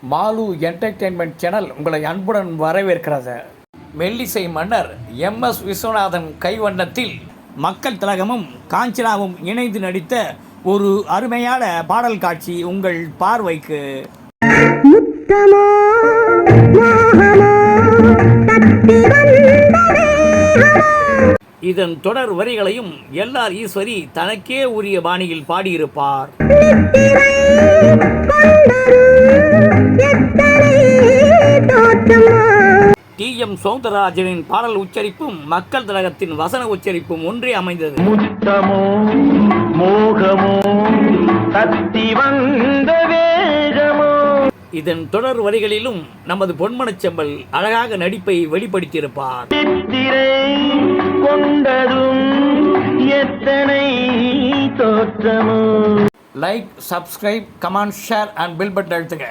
Mall entertainment channel உங்களை அன்புடன் வரவேற்கிறது. மெல்லிசை மன்னர் எம்.எஸ். விஸ்வநாதன் கைவண்ணத்தில் மக்கள் திலகமும் காஞ்சனாவும் இணைந்து நடித்த ஒரு அருமையான பாடல் காட்சி உங்கள் பார்வைக்கு. இதன் தொடர் வரிகளையும் எல்.ஆர். ஈஸ்வரி தனக்கே உரிய பாணியில் பாடியிருப்பார். டி.எம். சௌந்தரராஜனின் பாடல் உச்சரிப்பும் மக்கள் திலகத்தின் வசன உச்சரிப்பும் ஒன்றே அமைந்தது. முத்தமோ மோகமோ கத்தி வந்த வேகமோ. இதன் தொடர் வரிகளிலும் நமது பொன்மனச் செம்மல் அழகாக நடிப்பை வெளிப்படுத்தியிருப்பார். கொண்டதும் எத்தனை தோற்றமோ. Like, subscribe, comment, share and bell button அழுத்துங்க.